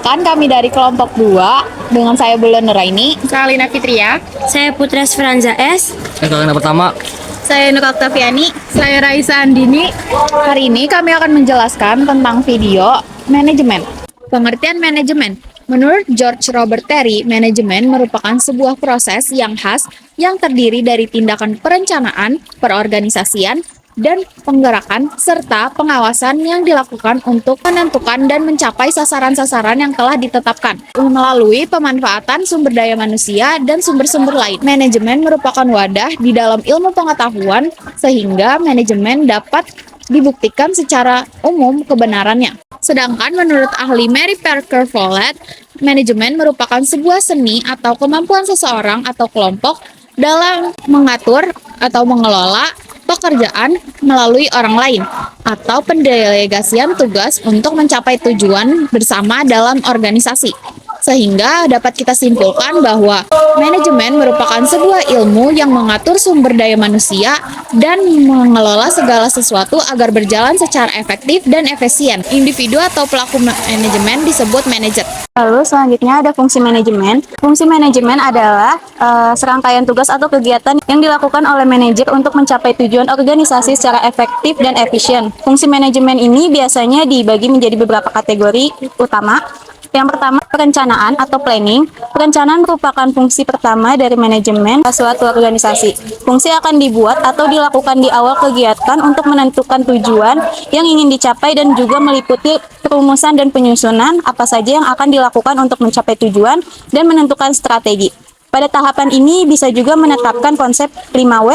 Perkenalkan, kami dari kelompok 2 dengan saya Bulan Nuraini. Saya Alina Fitria. Saya Putra Sfranza S. Yang pertama. Saya Nur Oktaviani. Saya Raisa Andini. Hari ini kami akan menjelaskan tentang video manajemen. Pengertian manajemen. Menurut George Robert Terry, manajemen merupakan sebuah proses yang khas yang terdiri dari tindakan perencanaan, perorganisasian, dan penggerakan, serta pengawasan yang dilakukan untuk menentukan dan mencapai sasaran-sasaran yang telah ditetapkan melalui pemanfaatan sumber daya manusia dan sumber-sumber lain. Manajemen merupakan wadah di dalam ilmu pengetahuan sehingga manajemen dapat dibuktikan secara umum kebenarannya. Sedangkan menurut ahli Mary Parker Follett, manajemen merupakan sebuah seni atau kemampuan seseorang atau kelompok dalam mengatur atau mengelola pekerjaan melalui orang lain atau pendelegasian tugas untuk mencapai tujuan bersama dalam organisasi. Sehingga dapat kita simpulkan bahwa manajemen merupakan sebuah ilmu yang mengatur sumber daya manusia dan mengelola segala sesuatu agar berjalan secara efektif dan efisien. Individu atau pelaku manajemen disebut manajer. Lalu selanjutnya ada fungsi manajemen. Fungsi manajemen adalah serangkaian tugas atau kegiatan yang dilakukan oleh manajer untuk mencapai tujuan organisasi secara efektif dan efisien. Fungsi manajemen ini biasanya dibagi menjadi beberapa kategori utama. Yang pertama, perencanaan atau planning. Perencanaan merupakan fungsi pertama dari manajemen suatu organisasi. Fungsi akan dibuat atau dilakukan di awal kegiatan untuk menentukan tujuan yang ingin dicapai dan juga meliputi perumusan dan penyusunan apa saja yang akan dilakukan untuk mencapai tujuan dan menentukan strategi. Pada tahapan ini bisa juga menetapkan konsep 5W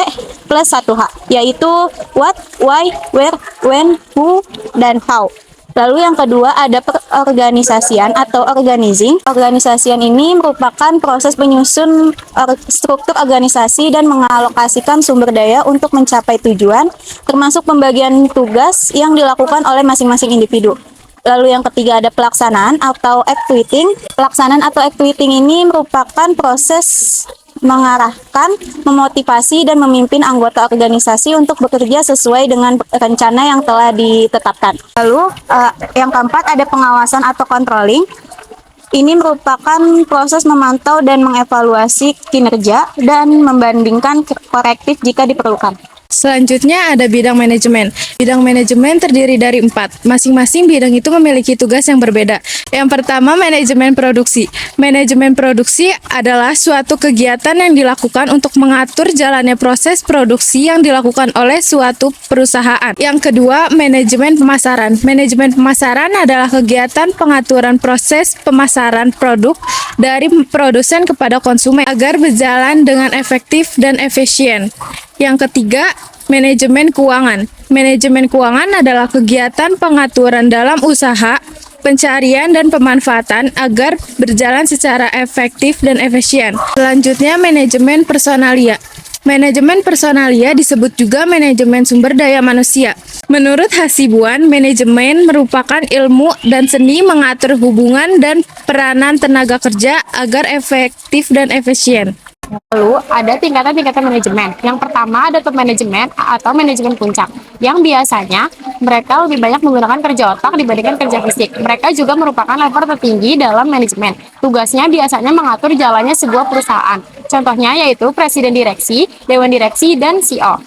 plus 1H, yaitu what, why, where, when, who, dan how. Lalu yang kedua ada perorganisasian atau organizing. Organisasian ini merupakan proses menyusun struktur organisasi dan mengalokasikan sumber daya untuk mencapai tujuan, termasuk pembagian tugas yang dilakukan oleh masing-masing individu. Lalu yang ketiga ada pelaksanaan atau executing. Pelaksanaan atau executing ini merupakan proses mengarahkan, memotivasi, dan memimpin anggota organisasi untuk bekerja sesuai dengan rencana yang telah ditetapkan. Lalu yang keempat ada pengawasan atau controlling. Ini merupakan proses memantau dan mengevaluasi kinerja dan membandingkan korektif jika diperlukan. Selanjutnya ada bidang manajemen. Bidang manajemen terdiri dari 4. Masing-masing bidang itu memiliki tugas yang berbeda. Yang pertama, manajemen produksi. Manajemen produksi adalah suatu kegiatan yang dilakukan untuk mengatur jalannya proses produksi yang dilakukan oleh suatu perusahaan. Yang kedua, manajemen pemasaran. Manajemen pemasaran adalah kegiatan pengaturan proses pemasaran produk dari produsen kepada konsumen agar berjalan dengan efektif dan efisien. Yang ketiga, manajemen keuangan. Manajemen keuangan adalah kegiatan pengaturan dalam usaha, pencarian dan pemanfaatan agar berjalan secara efektif dan efisien. Selanjutnya, manajemen personalia. Manajemen personalia disebut juga manajemen sumber daya manusia. Menurut Hasibuan, manajemen merupakan ilmu dan seni mengatur hubungan dan peranan tenaga kerja agar efektif dan efisien. Lalu ada tingkatan-tingkatan manajemen. Yang pertama ada top manajemen atau manajemen puncak, yang biasanya mereka lebih banyak menggunakan kerja otak dibandingkan kerja fisik. Mereka juga merupakan level tertinggi dalam manajemen. Tugasnya biasanya mengatur jalannya sebuah perusahaan. Contohnya yaitu presiden direksi, dewan direksi, dan CEO.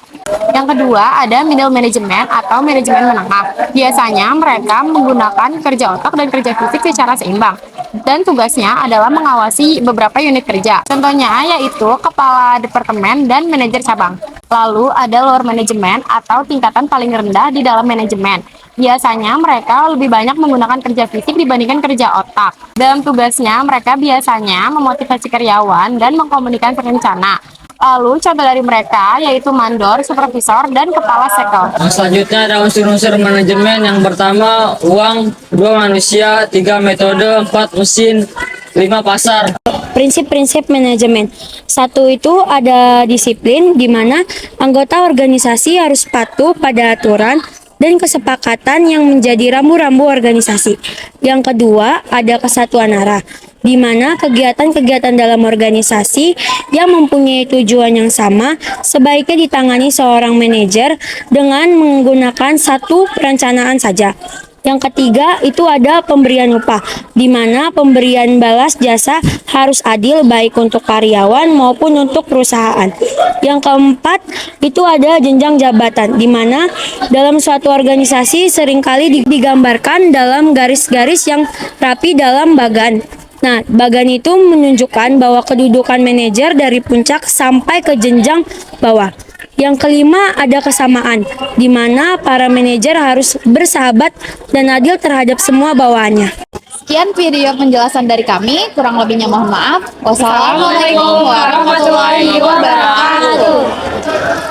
Yang kedua ada middle management atau manajemen menengah. Biasanya mereka menggunakan kerja otak dan kerja fisik secara seimbang. Dan tugasnya adalah mengawasi beberapa unit kerja. Contohnya yaitu kepala departemen dan manajer cabang. Lalu ada lower management atau tingkatan paling rendah di dalam manajemen. Biasanya mereka lebih banyak menggunakan kerja fisik dibandingkan kerja otak. Dalam tugasnya mereka biasanya memotivasi karyawan dan mengkomunikasikan rencana. Lalu contoh dari mereka yaitu mandor, supervisor, dan kepala sekel. Selanjutnya ada unsur-unsur manajemen. Yang pertama uang, 2 manusia, 3 metode, 4 mesin, 5 pasar. Prinsip-prinsip manajemen. 1 itu ada disiplin, di mana anggota organisasi harus patuh pada aturan dan kesepakatan yang menjadi rambu-rambu organisasi. Yang kedua, ada kesatuan arah, di mana kegiatan-kegiatan dalam organisasi yang mempunyai tujuan yang sama sebaiknya ditangani seorang manajer dengan menggunakan satu perencanaan saja. Yang ketiga itu ada pemberian upah, di mana pemberian balas jasa harus adil baik untuk karyawan maupun untuk perusahaan. Yang keempat itu ada jenjang jabatan, di mana dalam suatu organisasi seringkali digambarkan dalam garis-garis yang rapi dalam bagan. Nah, bagan itu menunjukkan bahwa kedudukan manajer dari puncak sampai ke jenjang bawah. Yang kelima ada kesamaan, di mana para manajer harus bersahabat dan adil terhadap semua bawahannya. Sekian video penjelasan dari kami, kurang lebihnya mohon maaf. Wassalamualaikum warahmatullahi wabarakatuh.